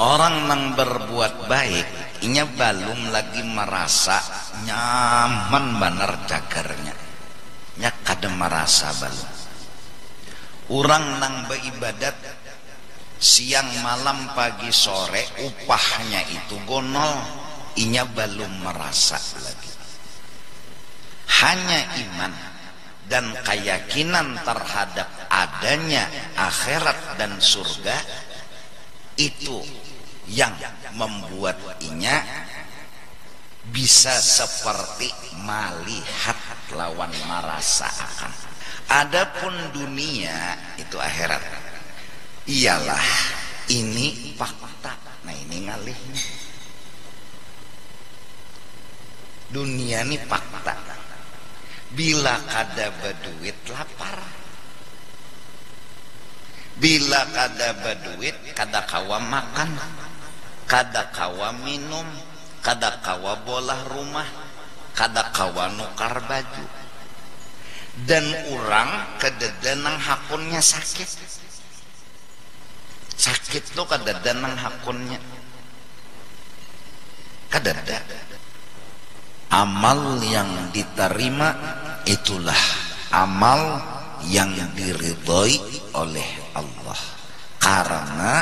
Orang yang berbuat baik inya belum lagi merasa nyaman benar jagarnya, nya kada merasa belum. Orang yang beribadat siang malam pagi sore upahnya itu gonol, inya belum merasa lagi. Hanya iman dan keyakinan terhadap adanya akhirat dan surga itu yang membuat inya bisa seperti melihat lawan merasakan. Adapun dunia itu akhirat, ialah ini fakta. Nah ini ngalihnya. Dunia ini fakta. Bila kada berduit lapar, bila kada berduit kada kawa makan, kada kawa minum, kada kawa bolah rumah, kada kawa nukar baju. Dan orang kededenang hakunnya sakit. Sakit tuh kededenang hakunnya. Kadada. Amal yang diterima itulah amal yang diridhoi oleh Allah, karena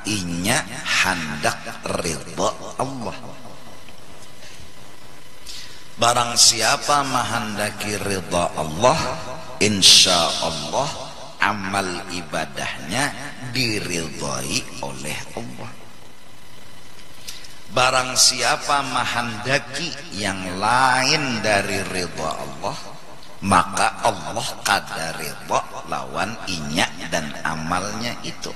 inya hendak ridha Allah. Barang siapa menghendaki ridha Allah, insya Allah amal ibadahnya diridhoi oleh Allah. Barang siapa menghendaki yang lain dari ridha Allah, maka Allah kada ridha lawan inya dan amalnya itu.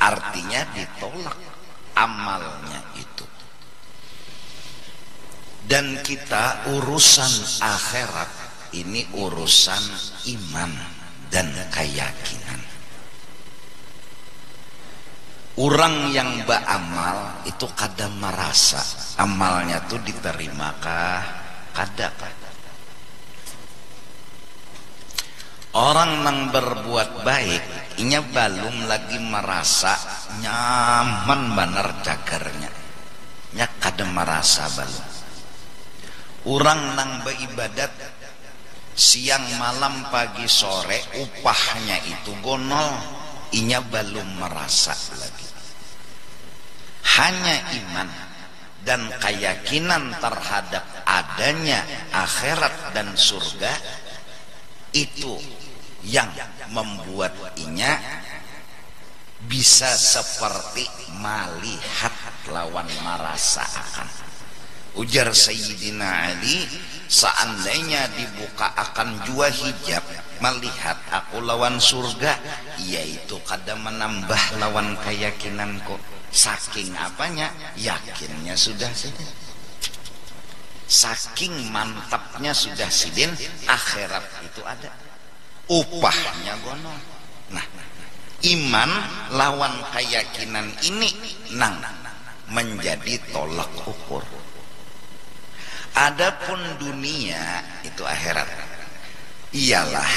Artinya ditolak amalnya itu. Dan kita urusan akhirat ini urusan iman dan keyakinan. Orang yang beramal itu kadang merasa amalnya tuh diteриmakah kada. Orang yang berbuat baik inya belum lagi merasa nyaman benar jagarnya, nya kada merasa belum. Orang yang beribadat siang malam pagi sore upahnya itu gonol, inya belum merasa lagi. Hanya iman dan keyakinan terhadap adanya akhirat dan surga itu yang membuat inya bisa seperti melihat lawan merasakan. Ujar Sayyidina Ali, seandainya dibuka akan jua hijab melihat aku lawan surga, yaitu kada menambah lawan keyakinanku. Saking apanya? Yakinnya sudah sidin. Saking mantapnya sudah sidin, akhirat itu ada, upahnya gonol. Nah, iman lawan keyakinan ini nang menjadi tolak ukur. Adapun dunia itu akhirat, ialah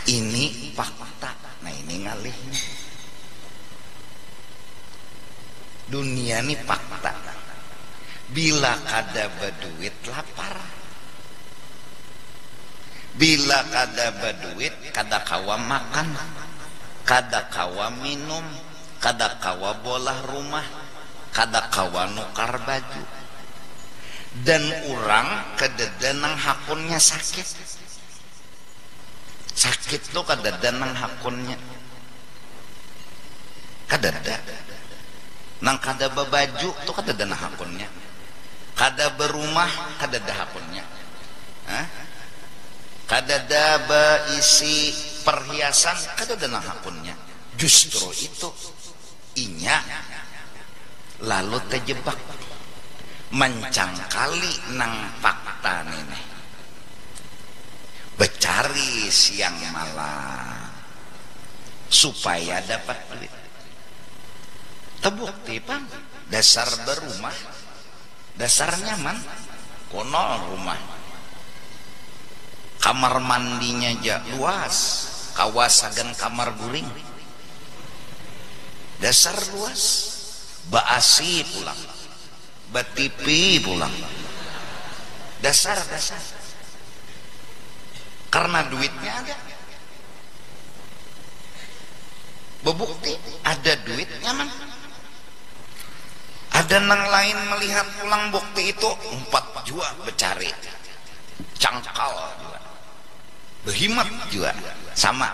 ini fakta. Nah ini ngalihnya. Dunia ini fakta. Bila kada berduit lapar, bila kada berduit kada kawa makan, kada kawa minum, kada kawa bolah rumah, kada kawa nukar baju. Dan orang kededenang hakunnya sakit. Sakit tuh kededenang hakunnya. Kadada. Nang kada bebaju tuh kededenang hakunnya. Kada berumah kadada hakunnya. Kadada beisi perhiasan kededenang hakunnya. Justru itu inya lalu terjebak mencangkali nang fakta ini, becari siang malam supaya dapat duit. Terbukti pang dasar berumah, dasar nyaman, kono rumah, kamar mandinya aja luas, kawasan kamar guling, dasar luas, baasi pulang, batipi pulang, dasar karena duitnya ada. Bebukti ada duit nyaman. Ada nang lain melihat pulang bukti itu 4 jua becari, cangkal juga, behimat juga sama.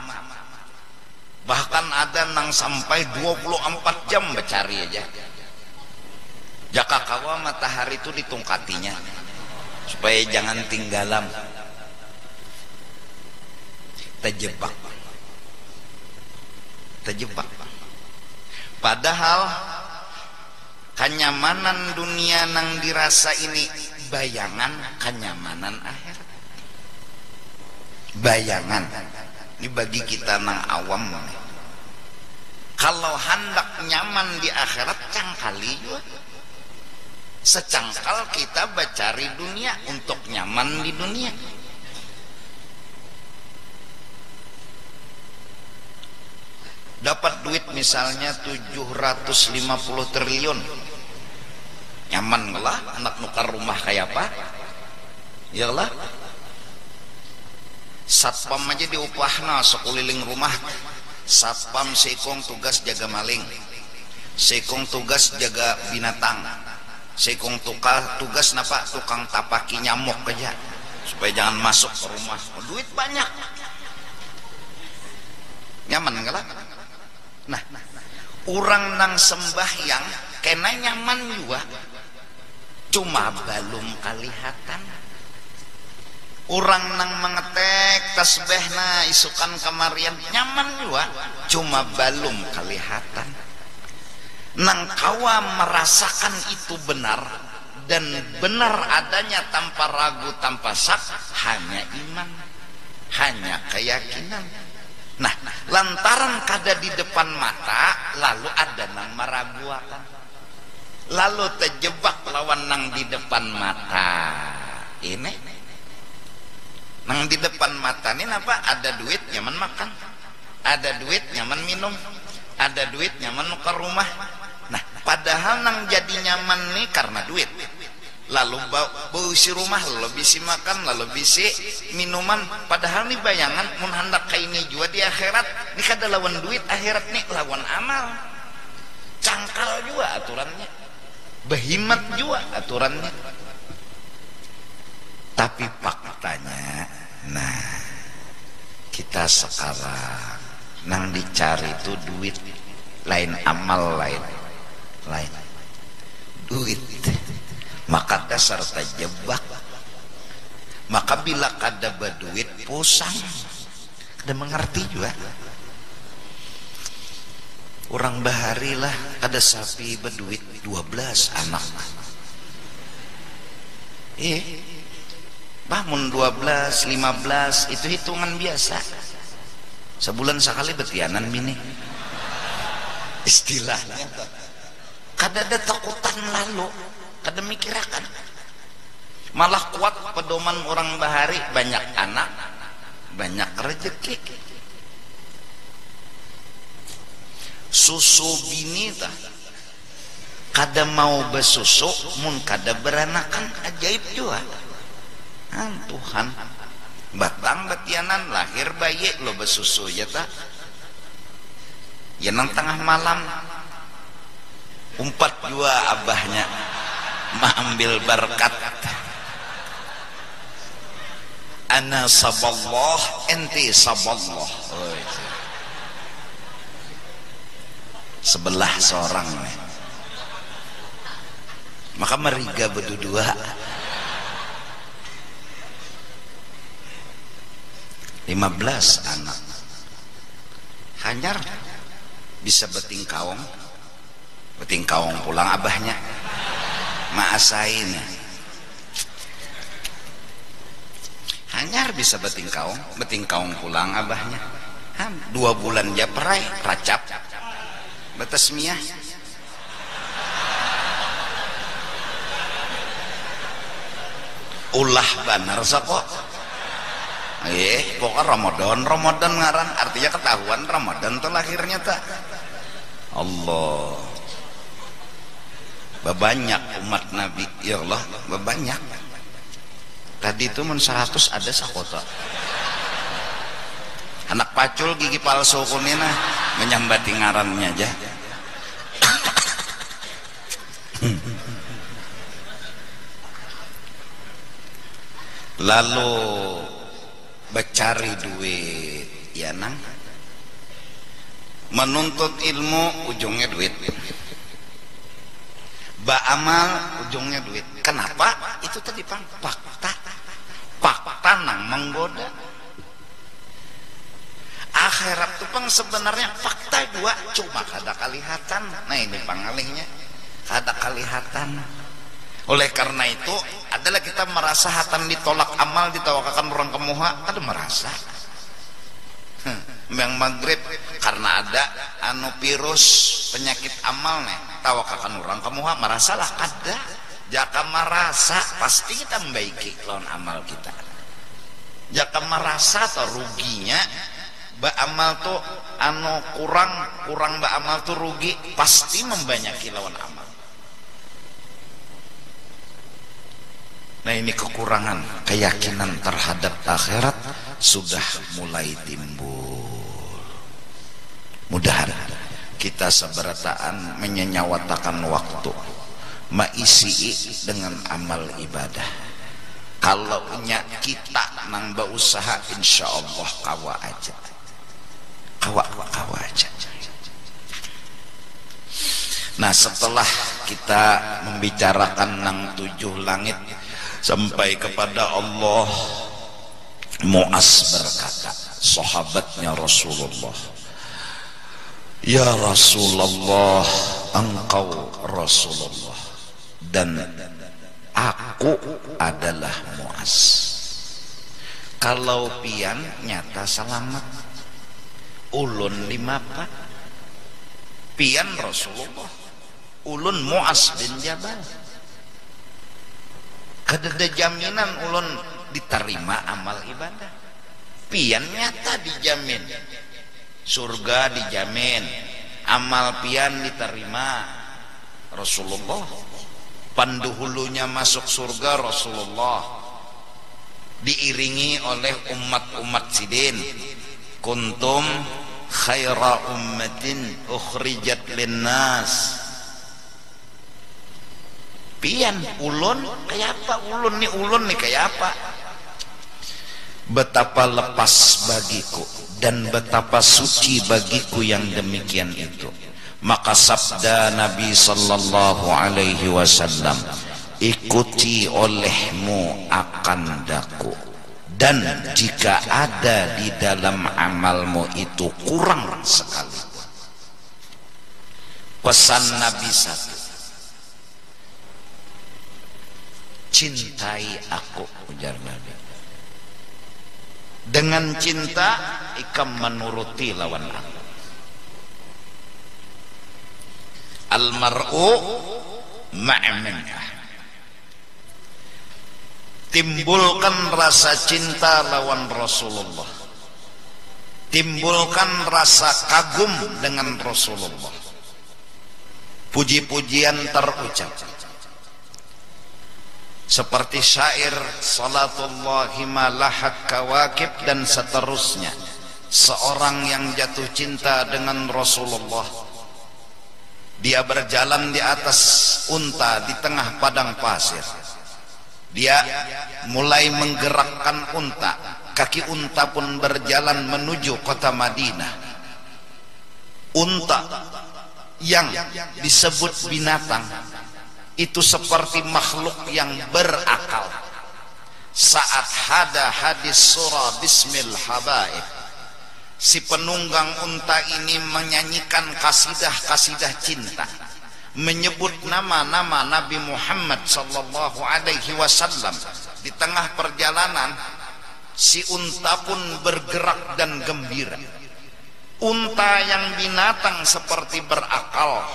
Bahkan ada nang sampai 24 jam becari aja. Jaka kawa matahari itu ditungkatinya supaya jangan tinggalan, terjebak. Padahal kenyamanan dunia nang dirasa ini bayangan kenyamanan akhirat. Bayangan ini bagi kita nang awam. Kalau hendak nyaman di akhirat cangkali juga. Secangkal kita bacari dunia untuk nyaman di dunia. Dapat duit misalnya 750 triliun, nyaman lah anak nukar rumah kayak apa? Iyalah, satpam aja diupahna sekuliling rumah. Satpam sekong tugas jaga maling, sekong tugas jaga binatang, sekong tugas napa tukang tapaki nyamuk aja supaya jangan masuk ke rumah. Duit banyak, nyaman enggak lah. Nah, orang nang sembahyang kena nyaman juga, cuma belum kelihatan. Orang nang mengetek tasbihna isukan kamarian nyaman juga, cuma belum kelihatan. Nang kawa merasakan itu benar dan benar adanya tanpa ragu tanpa syak, hanya iman, hanya keyakinan. Nah, lantaran kada di depan mata, lalu ada nang meragukan, lalu terjebak lawan nang di depan mata. Ini nang di depan mata ini apa? Ada duit nyaman makan, ada duit nyaman minum, ada duit nyaman nukar rumah. Nah, padahal nang jadi nyaman nih karena duit. Lalu bau isi rumah, lalu bisi makan, lalu bisi minuman. Padahal nih bayangan mun hendak kayak ini juga di akhirat. Ini kada lawan duit, akhirat nih lawan amal. Cangkal juga aturannya, behimat juga aturannya. Tapi faktanya, nah kita sekarang nang dicari itu duit, lain amal, lain duit. Maka dasar terjebak. Maka bila kada berduit pusang, kada mengerti juga. Orang bahari lah ada sapi berduit 12 anak. Bangun 12, 15 itu hitungan biasa. Sebulan sekali betianan bini. Istilahnya. Kada ada takutan lalu. Kada mikirakan, malah kuat pedoman orang bahari, banyak anak banyak rezeki. Susu bini tah kada mau besusu mun kada beranakan, ajaib juga. Tuhan batang betianan lahir bayi lo besusu ya tah, ya nang tengah malam umpat jua abahnya mengambil berkat. Ana saballah enti saballah. Sebelah seorang nih. Maka meriga berdua 15 anak. Hanyar bisa beting kaong pulang abahnya. Maasain hanyar bisa beting kaong pulang abahnya. 2 bulan ya perai racap batasmiyah. Ulah banar sako. Pokoknya Ramadan ngaran, artinya ketahuan Ramadan tuh lahirnya tak. Allah. Banyak umat Nabi ya Allah, banyak. Tadi itu men 100 ada sakota. Anak pacul gigi palsu kunina menyambati ngarannya aja. Lalu becari duit ya nang, menuntut ilmu ujungnya duit, ba'amal ujungnya duit. Kenapa? Itu tadi fakta nang menggoda. Akhirat itu pang sebenarnya fakta juga, cuma kada kelihatan. Nah ini pangalihnya, kada kelihatan. Oleh karena itu adalah kita merasa hatan ditolak amal, ditawakakan orang kemuha, ada merasa yang maghrib karena ada virus penyakit amal nih, tawakakan orang kemuha, merasalah kada. Jaka merasa pasti kita membaiki lawan amal kita. Jaka merasa atau ruginya ba amal tuh kurang ba amal tuh rugi, pasti membanyaki lawan amal. Nah ini kekurangan keyakinan terhadap akhirat sudah mulai timbul. Mudahan kita seberataan menyanyawatakan waktu maisi dengan amal ibadah. Kalau kita nang berusaha insya Allah kawa aja, kawa aja. Nah setelah kita membicarakan nang 7 langit sampai kepada Allah, Mu'az berkata, sahabatnya Rasulullah, ya Rasulullah, engkau Rasulullah dan aku adalah Mu'az. Kalau pian nyata selamat, ulun limapa pian Rasulullah, ulun Mu'az bin Jabal. Kadada jaminan ulun diterima amal ibadah. Pian nyata dijamin, surga dijamin, amal pian diterima Rasulullah. Panduhulunya masuk surga Rasulullah, diiringi oleh umat-umat sidin. Kuntum khaira ummatin ukhrijat linnas. Pian ulun kayak apa? Ulun nih kayak apa? Betapa lepas bagiku dan betapa suci bagiku yang demikian itu. Maka sabda Nabi sallallahu alaihi wasallam, ikuti olehmu akan daku, dan jika ada di dalam amalmu itu kurang sekali, pesan Nabi satu, cintai aku, ujar Nabi. Dengan cinta ikam menuruti lawan aku. Almar'u ma'amin. Timbulkan rasa cinta lawan Rasulullah, timbulkan rasa kagum dengan Rasulullah. Puji-pujian terucap seperti syair salatullahi malahat kawakib dan seterusnya. Seorang yang jatuh cinta dengan Rasulullah, dia berjalan di atas unta di tengah padang pasir. Dia mulai menggerakkan unta, kaki unta pun berjalan menuju kota Madinah. Unta yang disebut binatang itu seperti makhluk yang berakal. Saat ada hadis surah Bismil Habaib, si penunggang unta ini menyanyikan kasidah-kasidah cinta, menyebut nama-nama Nabi Muhammad sallallahu alaihi wasallam. Di tengah perjalanan si unta pun bergerak dan gembira. Unta yang binatang seperti berakal,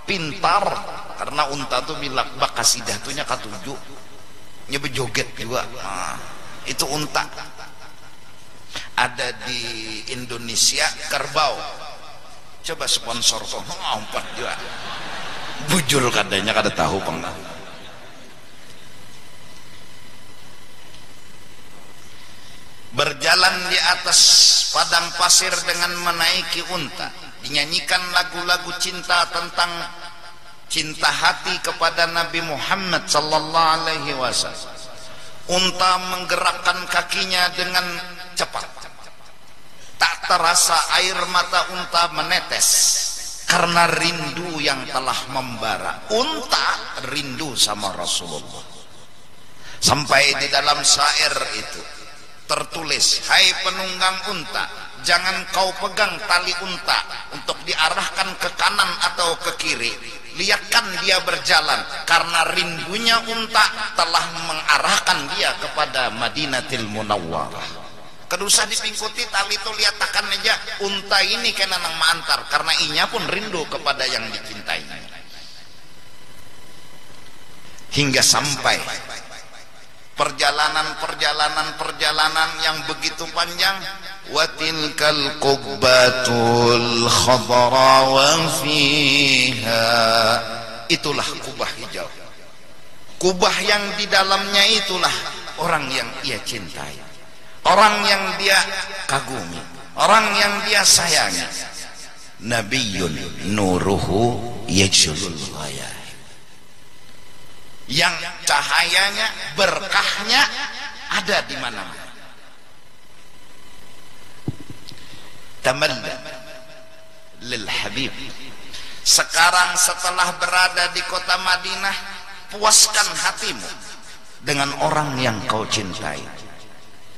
pintar, karena unta tuh bilang bakasidah tuhnya katuju nya bejoget juga. Nah, itu unta. Ada di Indonesia kerbau, coba sponsor kok 4 juga bujul kadanya kada tahu penggal. Berjalan di atas padang pasir dengan menaiki unta, dinyanyikan lagu-lagu cinta tentang cinta hati kepada Nabi Muhammad sallallahu alaihi wasallam. Unta menggerakkan kakinya dengan cepat, tak terasa air mata unta menetes karena rindu yang telah membara. Unta rindu sama Rasulullah. Sampai di dalam syair itu tertulis, hai penunggang unta, jangan kau pegang tali unta untuk diarahkan ke kanan atau ke kiri. Lihatkan dia berjalan, karena rindunya unta telah mengarahkan dia kepada Madinatul Munawwarah. Kedusa dipingkuti tali itu, liatakan aja unta ini kena nang maantar, karena inya pun rindu kepada yang dicintainya. Hingga sampai perjalanan yang begitu panjang. Watilkal qubbatul khadra wa fiha, itulah kubah hijau. Kubah yang di dalamnya itulah orang yang ia cintai, orang yang dia kagumi, orang yang dia sayangi. Nabiyyun nuruhu yajlul ghayah, yang cahayanya, berkahnya ada di mana-mana. Tamalla lil habib. Sekarang setelah berada di kota Madinah, puaskan hatimu dengan orang yang kau cintai.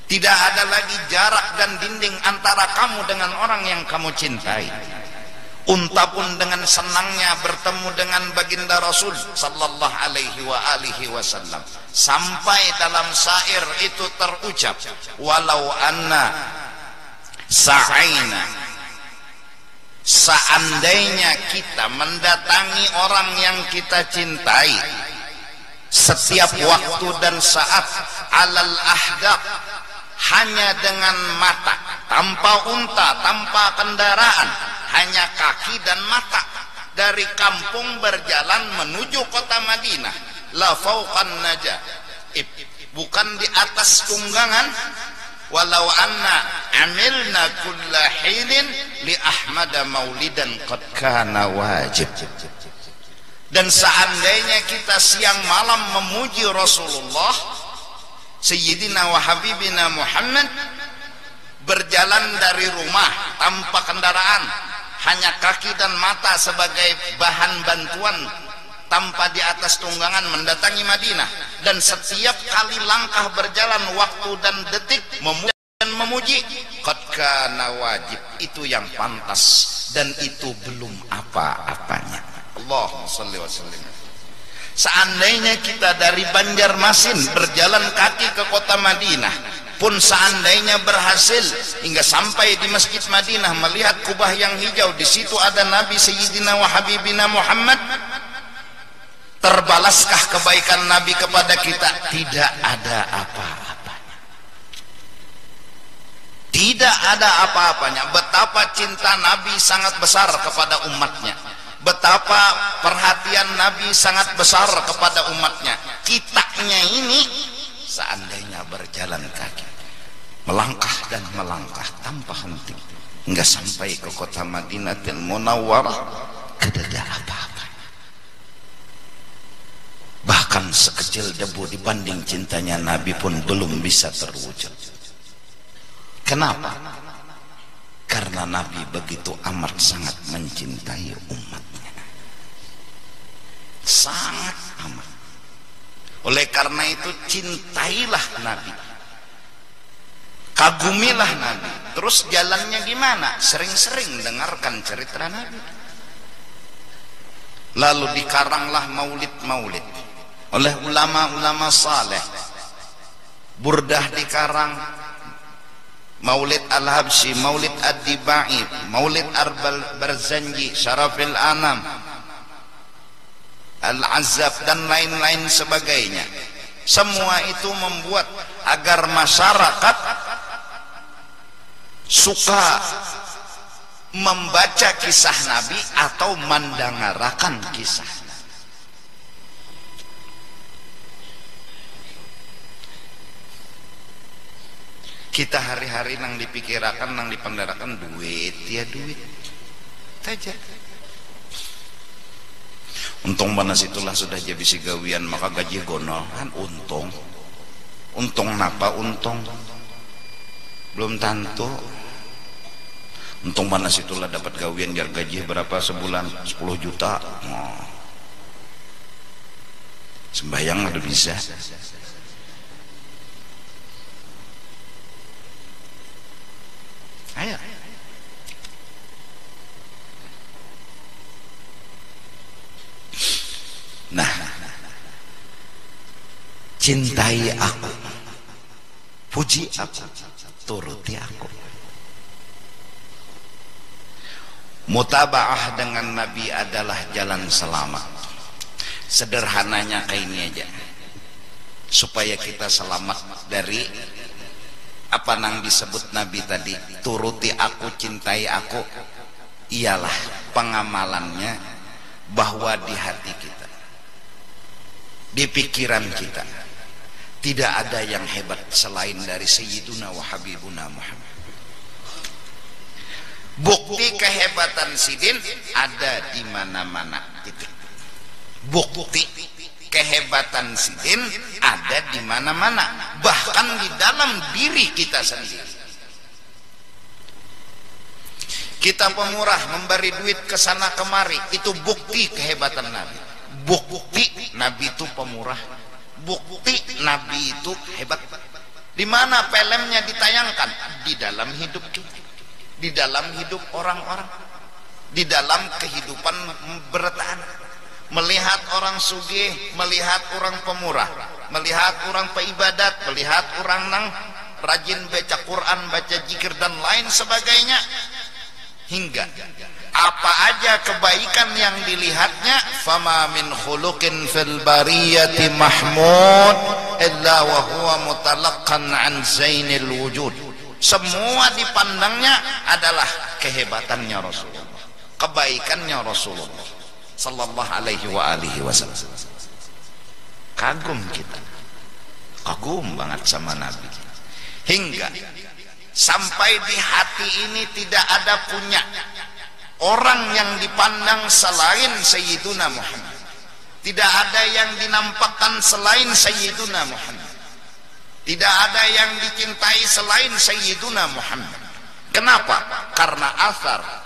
Tidak ada lagi jarak dan dinding antara kamu dengan orang yang kamu cintai. Unta pun dengan senangnya bertemu dengan baginda Rasul sallallahu alaihi wasallam. Sampai dalam syair itu terucap, walau anna sa'aina, seandainya kita mendatangi orang yang kita cintai setiap waktu dan saat, alal ahdaq, hanya dengan mata, tanpa unta, tanpa kendaraan, hanya kaki dan mata, dari kampung berjalan menuju kota Madinah, la fauqan najah, bukan di atas tunggangan. Walau anna amilna kulla hilin li ahmada maulidan qad kana wajib. Dan seandainya kita siang malam memuji Rasulullah Sayyidina wa Habibina Muhammad, berjalan dari rumah tanpa kendaraan, hanya kaki dan mata sebagai bahan bantuan, tanpa di atas tunggangan mendatangi Madinah, dan setiap kali langkah berjalan waktu dan detik memuji, qad kana wajib, itu yang pantas dan itu belum apa-apanya. Allahumma shalli wa sallim. Seandainya kita dari Banjarmasin berjalan kaki ke kota Madinah, pun seandainya berhasil hingga sampai di Masjid Madinah melihat kubah yang hijau, di situ ada Nabi Sayyidina wa Habibina Muhammad, terbalaskah kebaikan Nabi kepada kita? Tidak ada apa-apanya. Tidak ada apa-apanya. Betapa cinta Nabi sangat besar kepada umatnya, betapa perhatian Nabi sangat besar kepada umatnya. Kitanya ini seandainya berjalan kaki, melangkah dan melangkah tanpa henti hingga sampai ke kota Madinatul Munawwarah, tidak ada apa-apa. Bahkan sekecil debu dibanding cintanya Nabi pun belum bisa terwujud. Kenapa? Karena Nabi begitu amat sangat mencintai umatnya, sangat amat. Oleh karena itu cintailah Nabi, kagumilah Nabi. Terus jalannya gimana? Sering-sering dengarkan cerita Nabi. Lalu dikaranglah maulid-maulid oleh ulama-ulama saleh. Burdah dikarang, Maulid Al-Habsyi, Maulid Ad-Dibai, Maulid Al-Barzanji, Syarafil Anam, Al-Azab dan lain-lain sebagainya. Semua itu membuat agar masyarakat suka membaca kisah Nabi atau mendengarkan kisah Nabi. Kita hari-hari nang dipikirakan, nang dipandarakan duit, ya duit saja. Untung panas itulah sudah jadi bisi gawian maka gaji gonol kan untung napa untung belum tentu. Untung panas itulah dapat gawian biar gaji berapa sebulan 10 juta. Sembayang ada bisa. Ayo. Nah, cintai aku, puji aku, turuti aku. Mutabaah dengan Nabi adalah jalan selamat. Sederhananya kayak ini aja, supaya kita selamat dari apa nang disebut Nabi tadi, turuti aku, cintai aku. Ialah pengamalannya bahwa di hati kita, di pikiran kita, tidak ada yang hebat selain dari Sayyiduna wa Habibuna Muhammad. Bukti kehebatan Sidin ada di mana-mana. Bukti kehebatan Sidin ada di mana-mana, bahkan di dalam diri kita sendiri. Kita pemurah, memberi duit ke sana kemari, itu bukti kehebatan Nabi. Bukti Nabi itu pemurah, bukti Nabi itu hebat. Di mana filmnya ditayangkan? Di dalam hidup kita, di dalam hidup orang-orang, di dalam kehidupan bertahan. Melihat orang sugih, melihat orang pemurah, melihat orang peibadat, melihat orang nang rajin baca Quran, baca zikir dan lain sebagainya, hingga apa aja kebaikan yang dilihatnya. Fama min khuluqin fil bariyati mahmud illa wa huwa mutalaqqan an zainil wujud. Semua dipandangnya adalah kehebatannya Rasulullah, kebaikannya Rasulullah sallallahu alaihi wa alihi wasallam. Kagum kita, kagum banget sama Nabi, hingga sampai di hati ini tidak ada punya orang yang dipandang selain Sayyiduna Muhammad, tidak ada yang dinampakkan selain Sayyiduna Muhammad, tidak ada yang dicintai selain Sayyiduna Muhammad. Kenapa? Karena asar,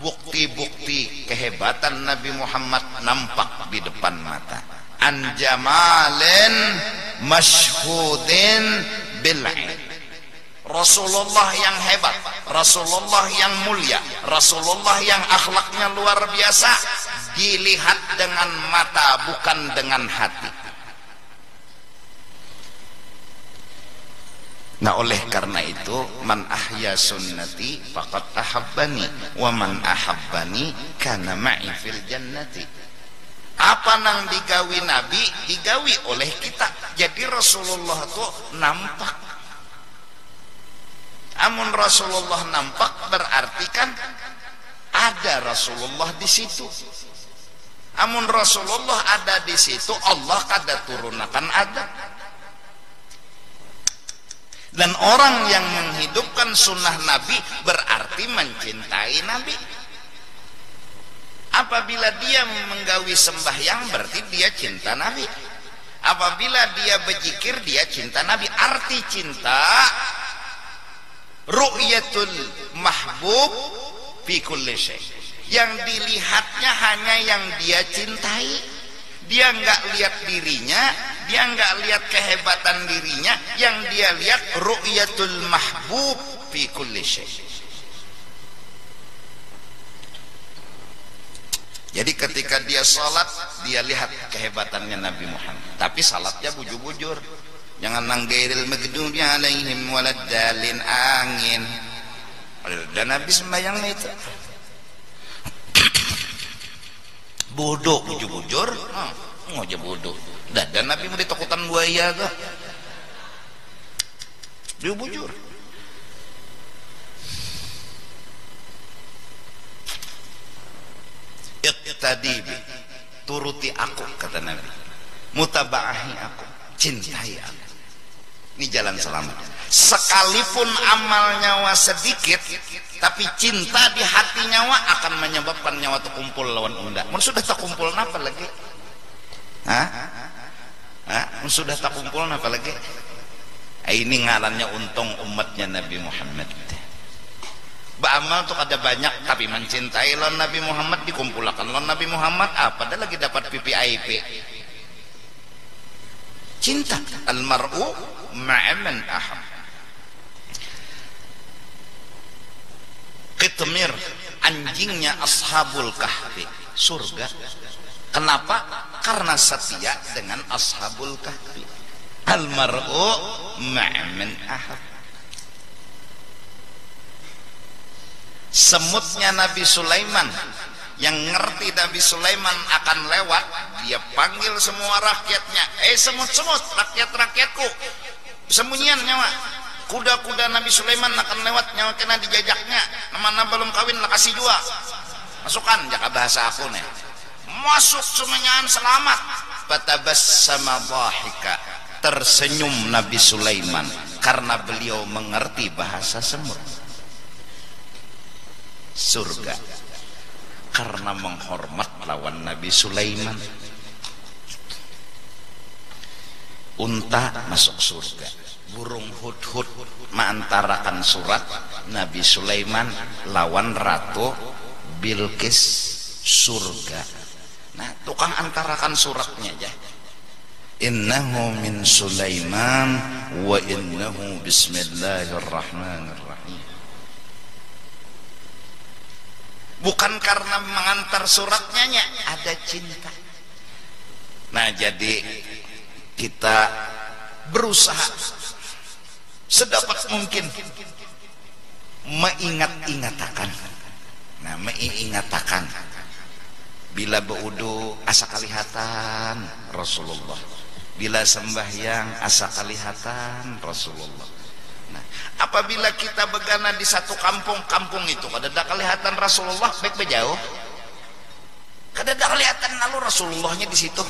bukti-bukti kehebatan Nabi Muhammad nampak di depan mata. An jamalin masyhudin bil'ain. Rasulullah yang hebat, Rasulullah yang mulia, Rasulullah yang akhlaknya luar biasa, dilihat dengan mata bukan dengan hati. Nah, oleh karena itu, man ahya sunnati faqad ahabbani wa man ahabbani kana ma'i fil jannati. Apa nang digawi Nabi digawi oleh kita. Jadi Rasulullah itu nampak. Amun Rasulullah nampak berarti kan ada Rasulullah di situ. Amun Rasulullah ada di situ, Allah kada turunakan ada. Dan orang yang menghidupkan sunnah Nabi berarti mencintai Nabi. Apabila dia menggawi sembahyang berarti dia cinta Nabi. Apabila dia berzikir dia cinta Nabi. Arti cinta ru'yatul mahbub fi kulli syai'. Yang dilihatnya hanya yang dia cintai. Dia enggak lihat dirinya, dia enggak lihat kehebatan dirinya, yang dia lihat ru'yatul mahbub fi kulli syai'. Jadi ketika dia salat, dia lihat kehebatannya Nabi Muhammad. Tapi salatnya bujur-bujur. Jangan nanggairil maghdubi alaihim waladdallin, angin. Dan Nabi sembahyang itu bodoh bujur-bujur, ngoja bodoh. Dan Nabi mau ditakutan buaya tuh. Dia bujur. Iqtadi bi, turuti aku kata Nabi. Mutabaahi aku, cintai aku. Ini jalan selamat. Sekalipun amal nyawa sedikit, tapi cinta di hati nyawa akan menyebabkan nyawa terkumpul lawan unda. Mun sudah terkumpul apa lagi? Mun sudah terkumpul apa lagi? Ini ngarannya untung umatnya Nabi Muhammad. Beramal tuh ada banyak, tapi mencintai lawan Nabi Muhammad dikumpulkan lawan Nabi Muhammad apa? Ada lagi dapat PPIP. Cinta almar'u ma'aman ahab. Qitmir, anjingnya ashabul kahfi, surga. Kenapa? Karena setia dengan ashabul kahfi. Almar'u ma'aman ahab. Semutnya Nabi Sulaiman, yang ngerti Nabi Sulaiman akan lewat, dia panggil semua rakyatnya, semut-semut, rakyat-rakyatku, sembunyian nyawa. Kuda-kuda Nabi Sulaiman akan lewat, nyawa kena dijajaknya, mana belum kawin lah kasih dua, masukkan jaka bahasa aku nih, masuk semuanya selamat. Fatabassama dhahika, tersenyum Nabi Sulaiman karena beliau mengerti bahasa semut. Surga karena menghormat lawan Nabi Sulaiman. Unta masuk surga, burung hudhud mengantarakan surat Nabi Sulaiman lawan Ratu Bilqis, surga. Nah, tukang antarakan suratnya aja. Innahu min Sulaiman wa innahu bismillahirrahmanirrahim. Bukan karena mengantar suratnya, ada cinta. Nah, jadi kita berusaha sedapat mungkin mengingat-ingatakan. Nah, mengingatkan bila beudu asa kalihatan Rasulullah, bila sembahyang asa kalihatan Rasulullah. Nah, apabila kita begana di satu kampung itu kada ada kelihatan Rasulullah, baik bejauh, kada ada kelihatan lalu Rasulullahnya di situ.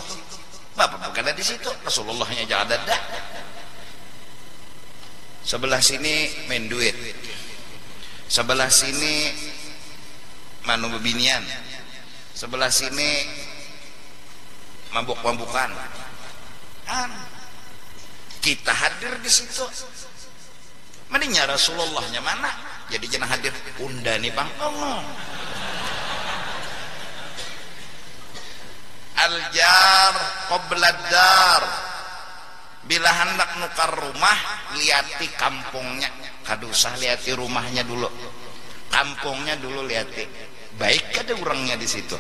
Bapak bukan ada di situ, Rasulullahnya jangan ada. Sebelah sini main duit, sebelah sini manu bebinian, sebelah sini mabuk-mabukan. Kita hadir di situ. Mendingnya Rasulullahnya mana? Jadi jangan hadir undani bang Allah. Al-jar qoblad dar. Bila hendak nukar rumah, liati kampungnya. Kadusah liati rumahnya dulu. Kampungnya dulu liati. Baik ada orangnya di situ.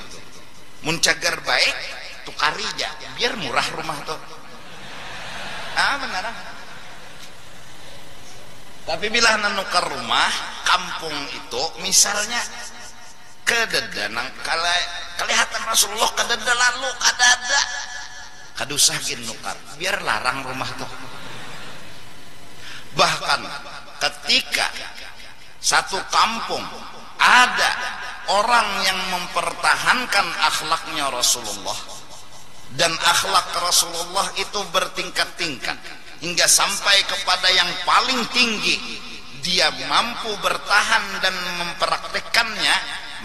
Muncagar baik, tukari aja, biar murah rumah tuh. Benar. Tapi bila nanukar rumah kampung itu, misalnya kededanang kelihatan Rasulullah kededa lalu ada kadusah gin nukar, biar larang rumah tuh. Bahkan ketika satu kampung ada orang yang mempertahankan akhlaknya Rasulullah, dan akhlak Rasulullah itu bertingkat-tingkat hingga sampai kepada yang paling tinggi, dia mampu bertahan dan mempraktekkannya,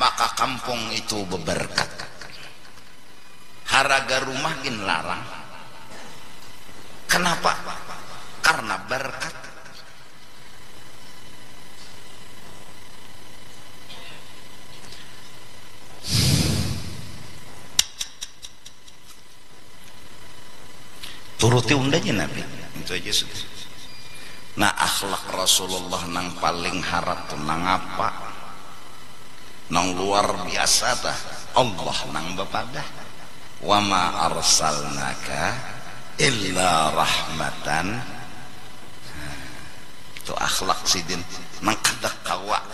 maka kampung itu berberkat. Haraga rumah in larang. Kenapa? Karena berkat. Turuti undanya Nabi, itu aja sudah. Nah, akhlak Rasulullah nang paling harap tuh nang apa? Nang luar biasa tah. Allah nang bepadah. Wa ma arsalnaka illa rahmatan. Itu akhlak sidin nang kada kawa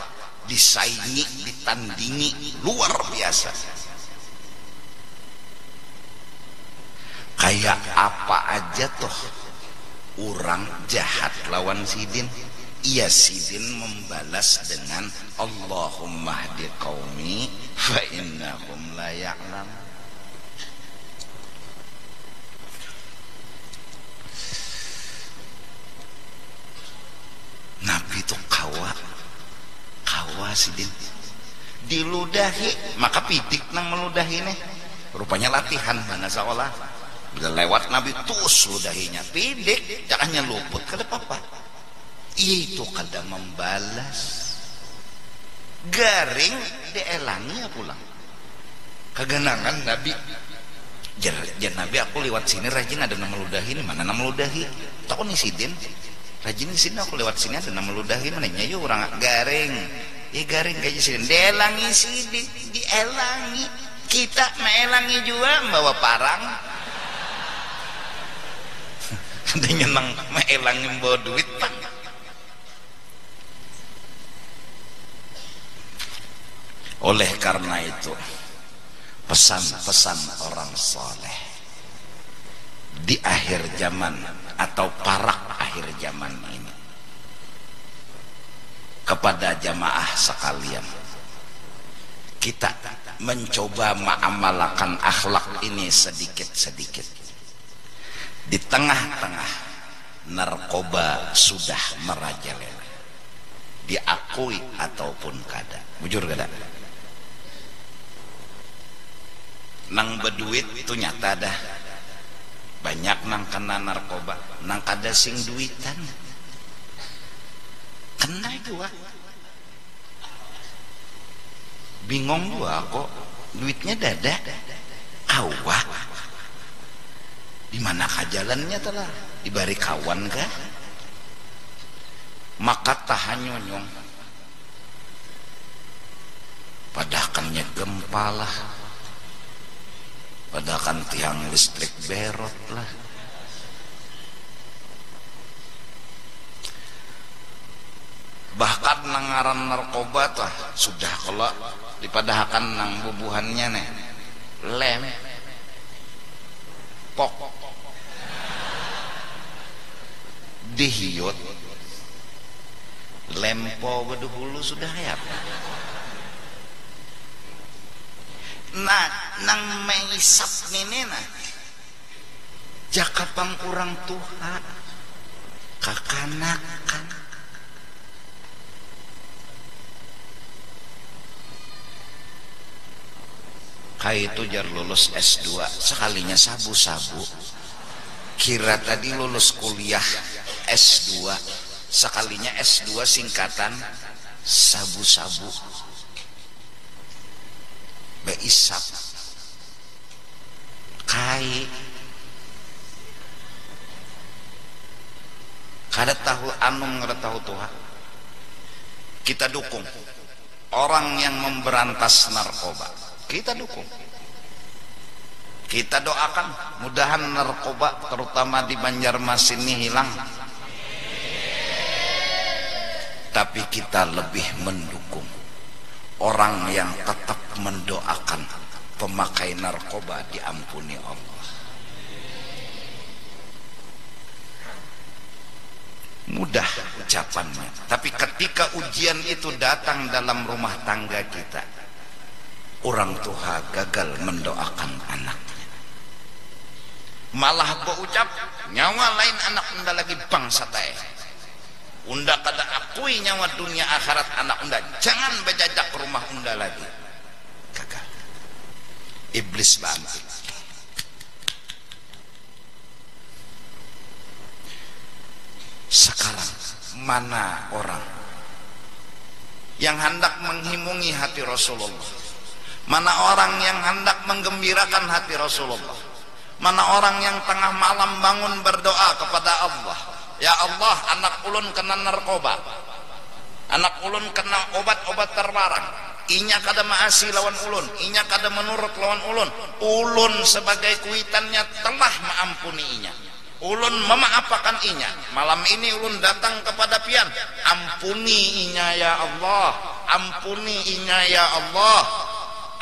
disaingi, ditandingi, luar biasa. Kayak apa aja toh orang jahat lawan sidin, ia sidin membalas dengan Allahumma hdi qaumi fa innahum la ya'lam. Sidin diludahi maka pitik nang meludahi nih rupanya latihan mana seolah bila lewat Nabi tus ludahinya pidik jangannya luput kada apa-apa itu kada membalas garing dielangi ya pulang kegenangan Nabi jan Nabi aku lewat sini rajin ada nama ludahi ini mana nama ludahi takut nih Sidin rajin di sini aku lewat sini ada nama ludahi mana nya yuk orang garing ya garing kayak Sidin dielangi Sidin dielangi kita melangi juga bawa parang ada nyenang melangi bawa duit pak oleh karena itu pesan-pesan orang soleh di akhir zaman atau parak akhir zaman ini kepada jamaah sekalian kita mencoba mengamalkan akhlak ini sedikit-sedikit di tengah-tengah narkoba sudah merajalela diakui ataupun kada bujur kada nang berduit itu nyata dah banyak nang kena narkoba nang kada sing duitan kena juga bingung gua kok duitnya dada awak di mana jalannya telah dibari kawan kah maka tahanyonyong padakannya gempalah padakan tiang listrik berot lah bahkan nangaran narkoba tah sudah kalau dipadahakan nang bubuhannya nih lem pok dihiut lempo bedehulu sudah ya nah nang mengisap nini nah jakapang kurang tuha kakanakan kayak itu jar lulus S2 sekalinya sabu-sabu kira tadi lulus kuliah S2 sekalinya S2 singkatan sabu-sabu beisap kai kada tahu anum kada tahu Tuhan kita dukung orang yang memberantas narkoba kita dukung kita doakan mudahan narkoba terutama di Banjarmasin ini hilang tapi kita lebih mendukung orang yang tetap mendoakan pemakai narkoba diampuni Allah mudah ucapannya tapi ketika ujian itu datang dalam rumah tangga kita orang tua gagal mendoakan anaknya malah berucap nyawa lain anak unda lagi bangsa tae unda kada akui nyawa dunia akhirat anak unda jangan berjajak ke rumah unda lagi gagal iblis bangkit sekarang mana orang yang hendak menghimungi hati Rasulullah mana orang yang hendak menggembirakan hati Rasulullah mana orang yang tengah malam bangun berdoa kepada Allah ya Allah anak ulun kena narkoba anak ulun kena obat-obat terlarang inya kada maasi lawan ulun inya kada menurut lawan ulun sebagai kuitannya telah mengampuni inya ulun memaafkan inya malam ini ulun datang kepada pian ampuni inya ya Allah ampuni inya ya Allah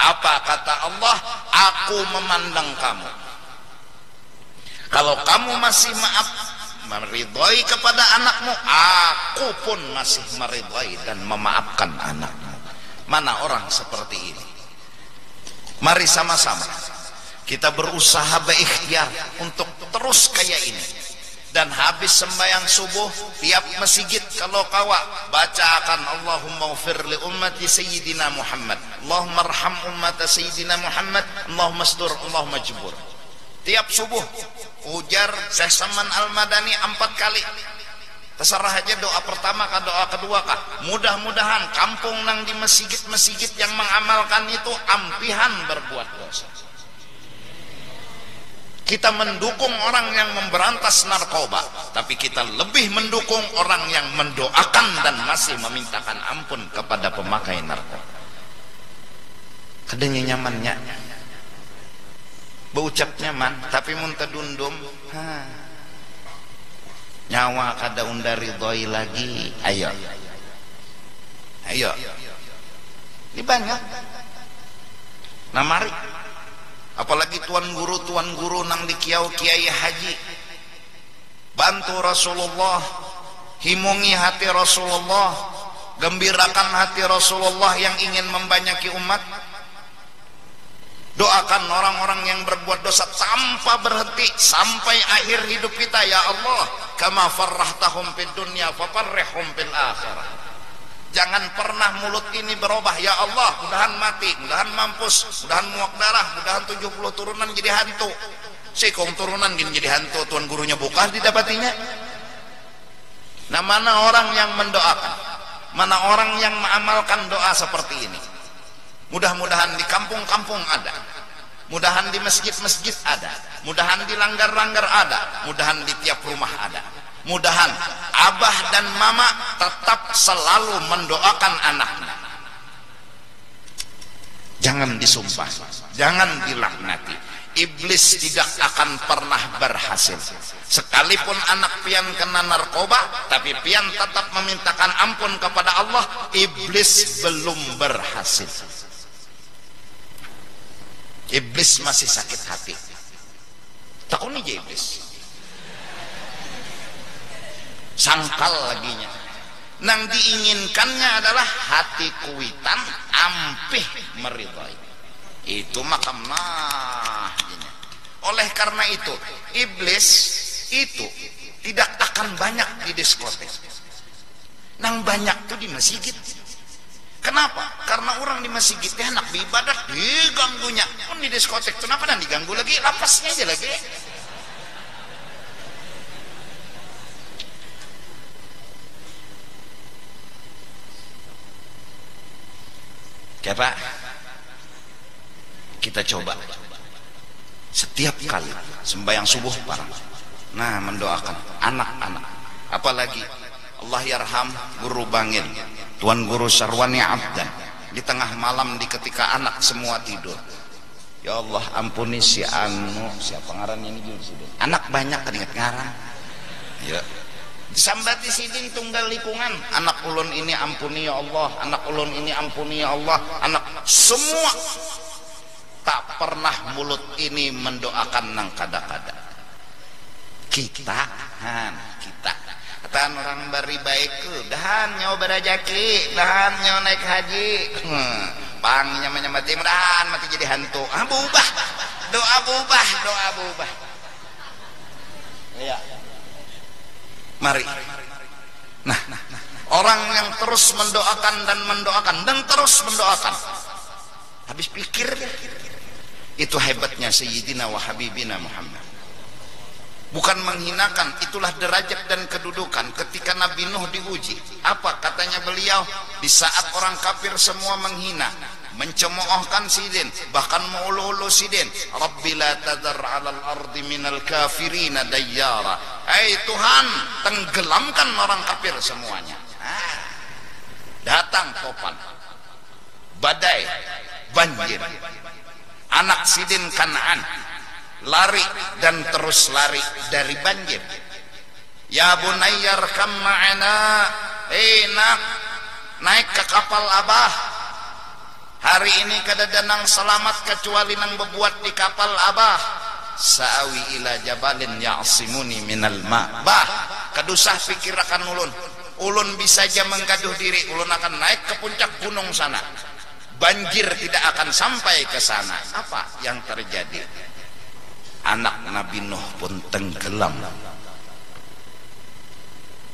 apa kata Allah aku memandang kamu kalau kamu masih maaf meridhai kepada anakmu aku pun masih meridhai dan memaafkan anakmu mana orang seperti ini mari sama-sama kita berusaha berikhtiar untuk terus kayak ini Dan habis sembahyang subuh, tiap masjid kalau kawa bacakan Allahumma ghfir li ummati sayyidina Muhammad, Allahumma arham ummata sayyidina Muhammad, Allahumma astur, Allahumma jubur. Tiap subuh ujar Syekh Saman Al-Madani 4 kali. Terserah aja doa pertama kah doa kedua kah. Mudah-mudahan kampung nang di masjid-masjid yang mengamalkan itu ampihan berbuat dosa. Kita mendukung orang yang memberantas narkoba, tapi kita lebih mendukung orang yang mendoakan dan masih memintakan ampun kepada pemakai narkoba. Kadanya nyamannya, berucap nyaman, tapi muntah dundum. Nyawa kada unda ridhoi lagi. Ayo, ini banyak. Nah mari, apalagi tuan guru nang di kiai haji, bantu Rasulullah, himungi hati Rasulullah, gembirakan hati Rasulullah yang ingin membanyaki umat. Doakan orang-orang yang berbuat dosa tanpa berhenti sampai akhir hidup kita. Ya Allah, kama farrahtahum fid dunya fafarrihhum fil akhirah. Jangan pernah mulut ini berubah. Ya Allah, mudahan mati, mudahan mampus, mudahan muak darah, mudahan 70 turunan jadi hantu. Sikong turunan gini jadi hantu, tuan gurunya buka didapatinya. Nah, mana orang yang mendoakan, mana orang yang mengamalkan doa seperti ini? Mudah-mudahan di kampung-kampung ada, mudahan di masjid-masjid ada, mudahan di langgar-langgar ada, mudahan di tiap rumah ada. Mudahan abah dan mama tetap selalu mendoakan anaknya. Jangan disumpah, jangan dilaknati. Iblis tidak akan pernah berhasil. Sekalipun anak pian kena narkoba, tapi pian tetap memintakan ampun kepada Allah, iblis belum berhasil. Iblis masih sakit hati. Takut nih iblis. Sangkal laginya. Nang diinginkannya adalah hati kuitan, ampih meridhai. Itu makam Oleh karena itu, iblis itu tidak akan banyak di diskotek. Nang banyak tuh di masjid. Kenapa? Karena orang di masjid teh hendak beribadah diganggunya. Pun di diskotek kenapa dan diganggu lagi? Lapasnya aja lagi. Ya Pak, kita coba setiap kali sembahyang subuh Pak, nah mendoakan anak-anak, apalagi Allah yarham Guru Bangil, Tuan Guru Sarwani Abdan, di tengah malam di ketika anak semua tidur, ya Allah ampuni si anu, siapa ngarannya ini juga, anak banyak kan ingat ngarang, ya. Disambati sidin tunggal likungan, anak ulun ini ampuni ya Allah, anak ulun ini ampuni ya Allah, anak semua tak pernah mulut ini mendoakan nang kada-kada. Kita katakan orang bari baik dahan nyawa berajaki, dahan nyawa naik haji, pangnya menyamati mudahan mati jadi hantu. Berubah, doa berubah. Ya. Mari. Nah, orang yang terus mendoakan dan terus mendoakan, habis pikir, itu hebatnya Sayyidina wa Habibina Muhammad. Bukan menghinakan, itulah derajat dan kedudukan ketika Nabi Nuh diuji. Apa katanya beliau? Di saat orang kafir semua menghina, mencemoohkan sidin, bahkan mengulu-ulu sidin, Rabbi la tadar 'alal ardi minal kafirina dayyara. Tuhan, tenggelamkan orang kafir semuanya. Datang topan, badai, banjir, anak sidin Kanaan lari dan terus lari dari banjir. Ya bunayyar kam ma'ana, nak naik ke kapal abah. Hari ini kada danang selamat kecuali nang bebuat di kapal abah. Sa'awi ila jabalin ya'simuni minal ma. Bah, kadusah pikirakan ulun bisa aja menggaduh diri, ulun akan naik ke puncak gunung sana, banjir tidak akan sampai ke sana. Apa yang terjadi? Anak Nabi Nuh pun tenggelam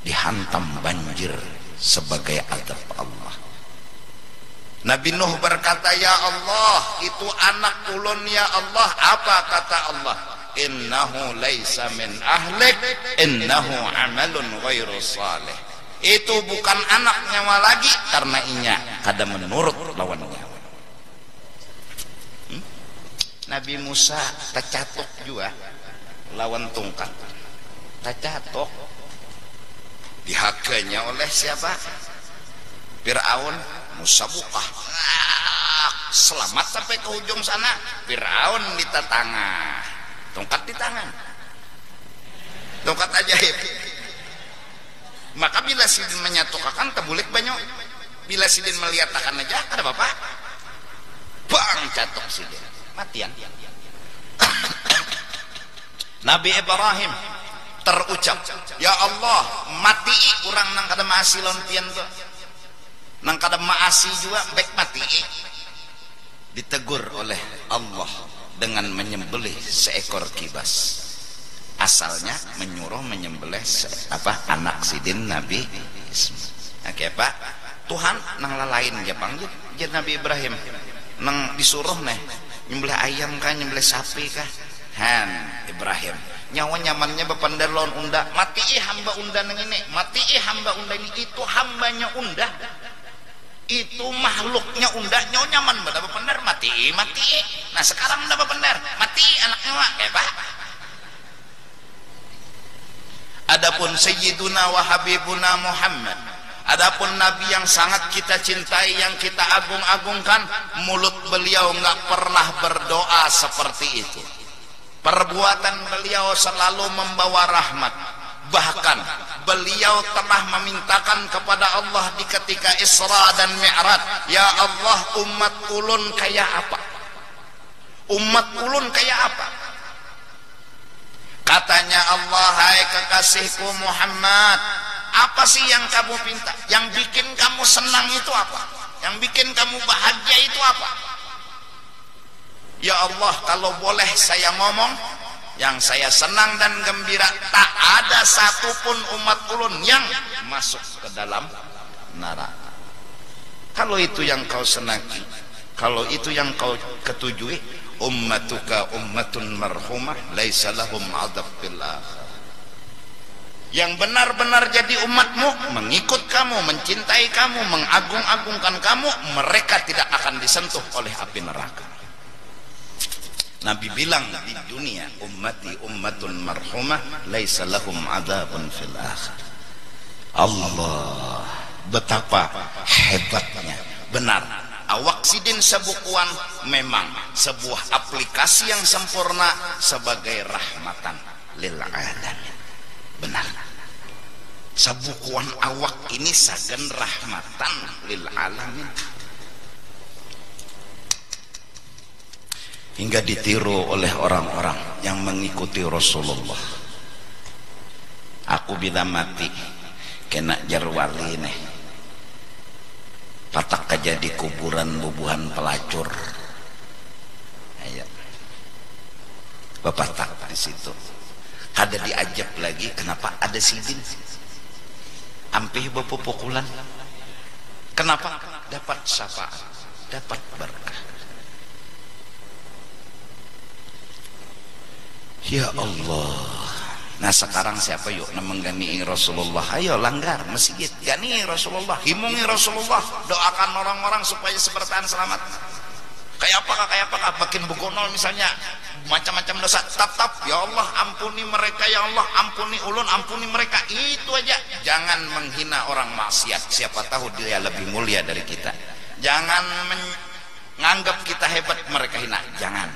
dihantam banjir sebagai azab Allah. Nabi Nuh berkata, ya Allah, itu anak ulun ya Allah. Apa kata Allah? Innahu laisa min ahlik, innahu amalun ghairu salih. Itu bukan anak nyawa lagi, karena inya kada menurut lawan nyawa. Nabi Musa tercatok juga lawan tungkat, tercatok dihakanya oleh siapa? Fir'aun. Musa buka, selamat sampai ke ujung sana. Fir'aun di tengah, tongkat di tangan, tongkat ajaib. Maka bila sidin menyatukan tebulik banyak, bila sidin melihat akan aja ada bapak bang catok sidin matian. Nabi Ibrahim terucap, ya Allah, mati kurang nang kada maasi lontian tuh, nang kada maasi juga baik mati. Ditegur oleh Allah dengan menyembelih seekor kibas. Asalnya menyuruh menyembelih anak sidin Nabi Ismail. Oke Pak, Tuhan nang lalain ya Bang, jadi Nabi Ibrahim nang disuruh nih nyembelih ayam kah, nyembelih sapi kah? Han Ibrahim nyawa nyamannya bepandar lawan unda, mati hamba unda nang ini, mati hamba unda ini. Itu hambanya unda, itu makhluknya unda, nyawa nyaman pada bepandar, mati. Nah sekarang unda bepandar, mati anaknya wak Pak. Adapun Sayyiduna wa Habibuna Muhammad, adapun Nabi yang sangat kita cintai, yang kita agung-agungkan, mulut beliau nggak pernah berdoa seperti itu. Perbuatan beliau selalu membawa rahmat. Bahkan beliau telah memintakan kepada Allah di ketika Isra dan Mi'raj, ya Allah, umat ulun kayak apa? Umat ulun kayak apa? Katanya Allah, hai kekasihku Muhammad, apa sih yang kamu pinta? Yang bikin kamu senang itu apa? Yang bikin kamu bahagia itu apa? Ya Allah, kalau boleh saya ngomong, yang saya senang dan gembira, tak ada satupun umat ulun yang masuk ke dalam neraka. Kalau itu yang kau senangi, kalau itu yang kau ketujui, ummatuka ummatun marhumah laisa lahum adzab fil akhirah. Yang benar-benar jadi umatmu, mengikut kamu, mencintai kamu, mengagung-agungkan kamu, mereka tidak akan disentuh oleh api neraka. Nabi bilang di dunia, ummati ummatun marhumah laisa lahum adzabun fil akhirah. Allah, betapa hebatnya. Benar, awak sidin sebukuan memang sebuah aplikasi yang sempurna sebagai rahmatan lil alamin. Benar, sebukuan awak ini saken rahmatan lil alamin, hingga ditiru oleh orang-orang yang mengikuti Rasulullah. Aku bila mati kena jarwali nih, patak aja di kuburan bubuhan pelacur. Ayo, bapatak di situ. Kada diajab lagi, kenapa ada sidin? Ampih bapupukulan. Kenapa? Dapat syafaat, dapat berkah. Ya Allah. Nah sekarang siapa yuk menggani Rasulullah? Ayo langgar masjid, gani Rasulullah, himungi Rasulullah, doakan orang-orang supaya sebertahan selamat. Kayak apakah makin bugonol misalnya macam-macam dosa, tetap ya Allah ampuni mereka, ya Allah ampuni ulun, ampuni mereka. Itu aja. Jangan menghina orang maksiat, siapa tahu dia lebih mulia dari kita. Jangan menganggap kita hebat, mereka hina. Jangan.